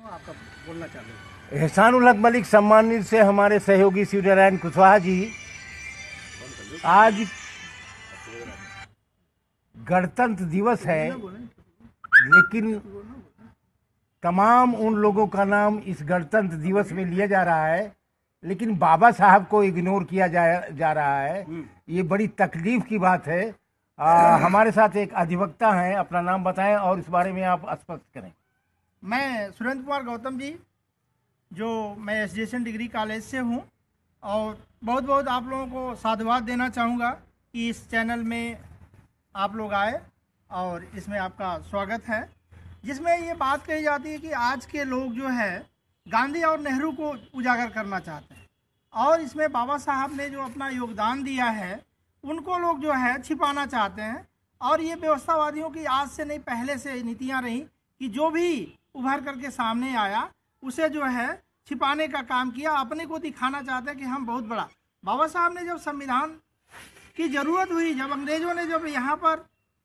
आपका बोलना चालू। एहसान उल हक मलिक सम्मानित से हमारे सहयोगी शिवनारायण कुशवाहा जी, आज गणतंत्र दिवस है, लेकिन तमाम उन लोगों का नाम इस गणतंत्र दिवस में लिया जा रहा है, लेकिन बाबा साहब को इग्नोर किया जा रहा है। ये बड़ी तकलीफ की बात है। हमारे साथ एक अधिवक्ता हैं, अपना नाम बताएं और इस बारे में आप स्पष्ट करें। मैं सुरेंद्र कुमार गौतम जी, जो मैं एसोसिएशन डिग्री कॉलेज से हूँ, और बहुत बहुत आप लोगों को साधुवाद देना चाहूँगा कि इस चैनल में आप लोग आए और इसमें आपका स्वागत है, जिसमें ये बात कही जाती है कि आज के लोग जो है गांधी और नेहरू को उजागर करना चाहते हैं, और इसमें बाबा साहब ने जो अपना योगदान दिया है उनको लोग जो है छिपाना चाहते हैं। और ये व्यवस्थावादियों की आज से नहीं, पहले से नीतियाँ रही कि जो भी उभर करके सामने आया उसे जो है छिपाने का काम किया। अपने को दिखाना चाहते हैं कि हम बहुत बड़ा। बाबा साहब ने जब संविधान की ज़रूरत हुई, जब अंग्रेज़ों ने जब यहाँ पर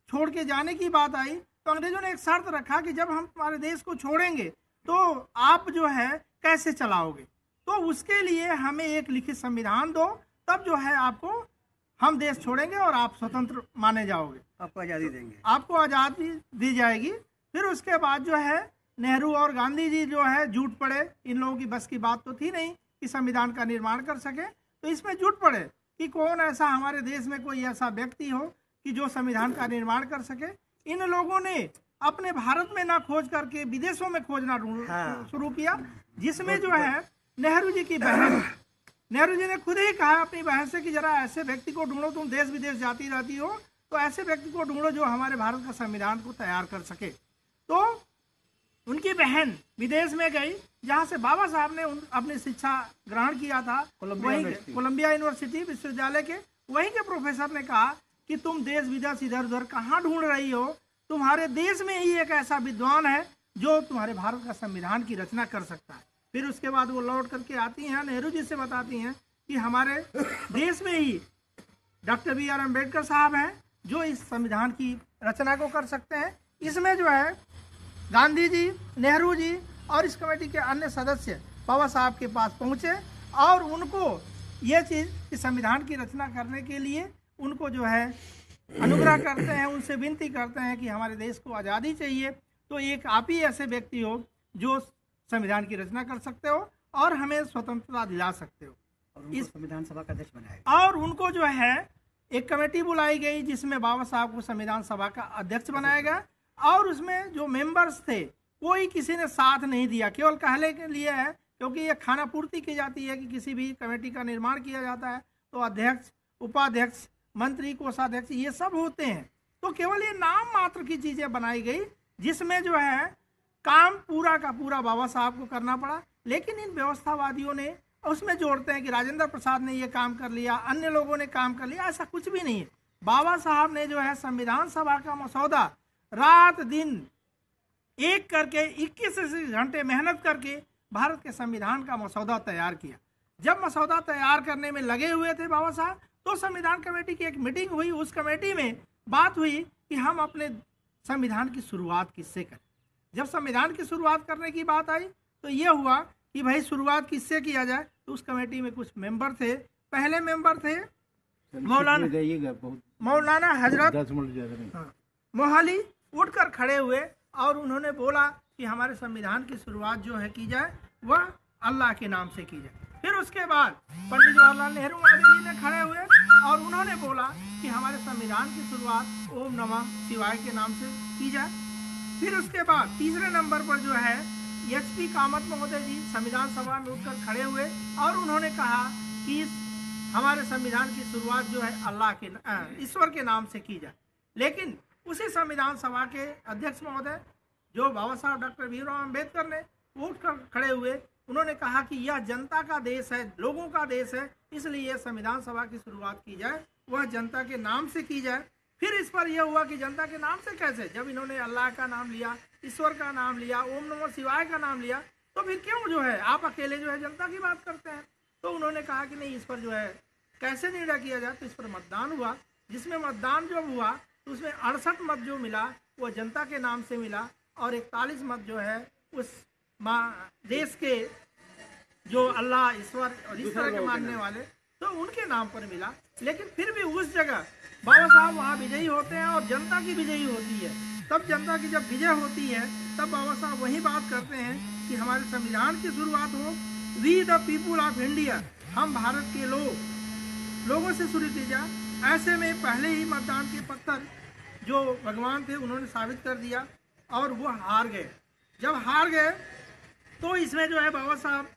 छोड़ के जाने की बात आई, तो अंग्रेज़ों ने एक शर्त रखा कि जब हम हमारे देश को छोड़ेंगे तो आप जो है कैसे चलाओगे, तो उसके लिए हमें एक लिखित संविधान दो, तब जो है आपको हम देश छोड़ेंगे और आप स्वतंत्र माने जाओगे, आपको आज़ादी देंगे, आपको आज़ादी दी जाएगी। फिर उसके बाद जो है नेहरू और गांधी जी जो है जुट पड़े। इन लोगों की बस की बात तो थी नहीं कि संविधान का निर्माण कर सके, तो इसमें जुट पड़े कि कौन ऐसा हमारे देश में कोई ऐसा व्यक्ति हो कि जो संविधान का निर्माण कर सके। इन लोगों ने अपने भारत में ना खोज करके विदेशों में खोजना शुरू किया, जिसमें जो है नेहरू जी की बहन, नेहरू जी ने खुद ही कहा अपनी बहन से कि जरा ऐसे व्यक्ति को ढूंढो, तुम देश विदेश जाती रहती हो, तो ऐसे व्यक्ति को ढूंढो जो हमारे भारत का संविधान को तैयार कर सके। तो उनकी बहन विदेश में गई, जहाँ से बाबा साहब ने अपनी शिक्षा ग्रहण किया था, कोलंबिया यूनिवर्सिटी विश्वविद्यालय के। वहीं के प्रोफेसर ने कहा कि तुम देश विदेश इधर उधर कहाँ ढूंढ रही हो, तुम्हारे देश में ही एक ऐसा विद्वान है जो तुम्हारे भारत का संविधान की रचना कर सकता है। फिर उसके बाद वो लौट करके आती हैं, नेहरू जी से बताती हैं कि हमारे देश में ही डॉक्टर BR अम्बेडकर साहब हैं जो इस संविधान की रचना को कर सकते हैं। इसमें जो है गांधी जी, नेहरू जी और इस कमेटी के अन्य सदस्य बाबा साहब के पास पहुँचे और उनको ये चीज़ कि संविधान की रचना करने के लिए उनको जो है अनुग्रह करते हैं, उनसे विनती करते हैं कि हमारे देश को आज़ादी चाहिए, तो एक आप ही ऐसे व्यक्ति हो जो संविधान की रचना कर सकते हो और हमें स्वतंत्रता दिला सकते हो। और इस संविधान सभा का अध्यक्ष बनाया, और उनको जो है एक कमेटी बुलाई गई जिसमें बाबा साहब को संविधान सभा का अध्यक्ष बनाया गया। और उसमें जो मेंबर्स थे कोई किसी ने साथ नहीं दिया, केवल कहने के लिए है, क्योंकि ये खाना पूर्ति की जाती है कि किसी भी कमेटी का निर्माण किया जाता है तो अध्यक्ष, उपाध्यक्ष, मंत्री, कोषाध्यक्ष ये सब होते हैं। तो केवल ये नाम मात्र की चीज़ें बनाई गई, जिसमें जो है काम पूरा का पूरा बाबा साहब को करना पड़ा। लेकिन इन व्यवस्थावादियों ने उसमें जोड़ते हैं कि राजेंद्र प्रसाद ने ये काम कर लिया, अन्य लोगों ने काम कर लिया, ऐसा कुछ भी नहीं है। बाबा साहब ने जो है संविधान सभा का मसौदा रात दिन एक करके 21 घंटे मेहनत करके भारत के संविधान का मसौदा तैयार किया। जब मसौदा तैयार करने में लगे हुए थे बाबा साहब, तो संविधान कमेटी की एक मीटिंग हुई। उस कमेटी में बात हुई कि हम अपने संविधान की शुरुआत किससे करें। जब संविधान की शुरुआत करने की बात आई तो ये हुआ कि भाई शुरुआत किससे किया जाए। तो उस कमेटी में कुछ मेंबर थे। पहले मेंबर थे मौलाना हजरत मोहाली, उठकर खड़े हुए और उन्होंने बोला कि हमारे संविधान की शुरुआत जो है की जाए वह अल्लाह के नाम से की जाए। फिर उसके बाद पंडित जवाहरलाल नेहरू जी ने खड़े हुए और उन्होंने बोला कि हमारे संविधान की शुरुआत ओम नमः शिवाय के नाम से की जाए। फिर उसके बाद तीसरे नंबर पर जो है HP कामत महोदय जी संविधान सभा में उठकर खड़े हुए और उन्होंने कहा कि हमारे संविधान की शुरुआत जो है अल्लाह के ईश्वर के नाम से की जाए। लेकिन उसी संविधान सभा के अध्यक्ष महोदय जो बाबा साहब डॉक्टर भीमराव अम्बेडकर ने उठकर खड़े हुए, उन्होंने कहा कि यह जनता का देश है, लोगों का देश है, इसलिए संविधान सभा की शुरुआत की जाए वह जनता के नाम से की जाए। फिर इस पर यह हुआ कि जनता के नाम से कैसे, जब इन्होंने अल्लाह का नाम लिया, ईश्वर का नाम लिया, ओम नमः शिवाय का नाम लिया, तो फिर क्यों जो है आप अकेले जो है जनता की बात करते हैं। तो उन्होंने कहा कि नहीं, इस पर जो है कैसे निर्णय किया जाए। तो इस पर मतदान हुआ, जिसमें मतदान जब हुआ तो उसमें 68 मत जो मिला वो जनता के नाम से मिला और 41 मत जो है उस देश के जो अल्लाह ईश्वर और इस तरह के मानने वाले, तो उनके नाम पर मिला। लेकिन फिर भी उस जगह बाबा साहब वहाँ विजयी होते हैं और जनता की विजयी होती है। तब जनता की जब विजय होती है तब बाबा साहब वही बात करते हैं कि हमारे संविधान की शुरुआत हो, we the people of India, हम भारत के लोगों से शुरू की जाए। ऐसे में पहले ही मतदान के पत्थर जो भगवान थे उन्होंने साबित कर दिया और वो हार गए। जब हार गए तो इसमें जो है बाबा साहब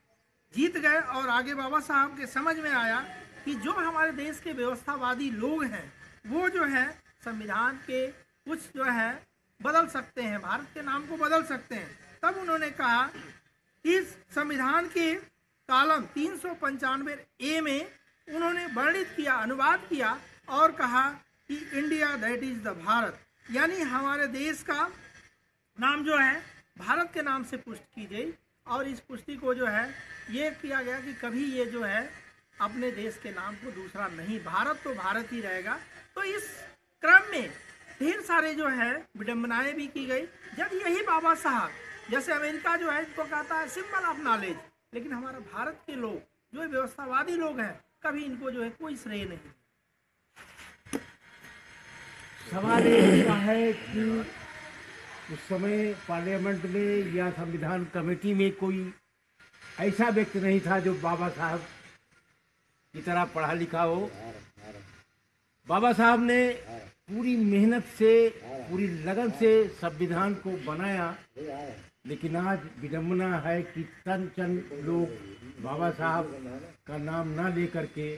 जीत गए और आगे बाबा साहब के समझ में आया कि जो हमारे देश के व्यवस्थावादी लोग हैं वो जो है संविधान के कुछ जो है बदल सकते हैं, भारत के नाम को बदल सकते हैं। तब उन्होंने कहा कि संविधान के कॉलम 395A में उन्होंने वर्णित किया, अनुवाद किया और कहा कि India that is the Bharat, यानी हमारे देश का नाम जो है भारत के नाम से पुष्टि की गई। और इस पुष्टि को जो है ये किया गया कि कभी ये जो है अपने देश के नाम को दूसरा नहीं, भारत तो भारत ही रहेगा। तो इस क्रम में ढेर सारे जो है विडम्बनाएं भी की गई। जब यही बाबा साहब, जैसे अमेरिका जो है इनको कहता है सिंबल ऑफ नॉलेज, लेकिन हमारा भारत के लोग जो व्यवस्थावादी लोग हैं कभी इनको जो है कोई श्रेय नहीं। सवाल ये होता है कि उस समय पार्लियामेंट में या संविधान कमेटी में कोई ऐसा व्यक्ति नहीं था जो बाबा साहब की तरह पढ़ा लिखा हो। बाबा साहब ने पूरी मेहनत से, पूरी लगन से संविधान को बनाया, लेकिन आज विडम्बना है कि चंद लोग बाबा साहब का नाम ना लेकर के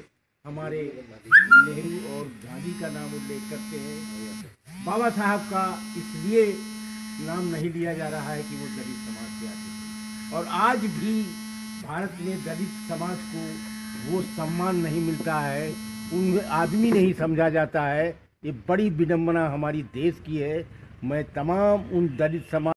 हमारे नेहरू और गांधी का नाम उल्लेख करते हैं। बाबा साहब का इसलिए नाम नहीं लिया जा रहा है कि वो दलित समाज के आते थे, और आज भी भारत में दलित समाज को वो सम्मान नहीं मिलता है, उन्हें आदमी नहीं समझा जाता है। ये बड़ी विडम्बना हमारी देश की है। मैं तमाम उन दलित समाज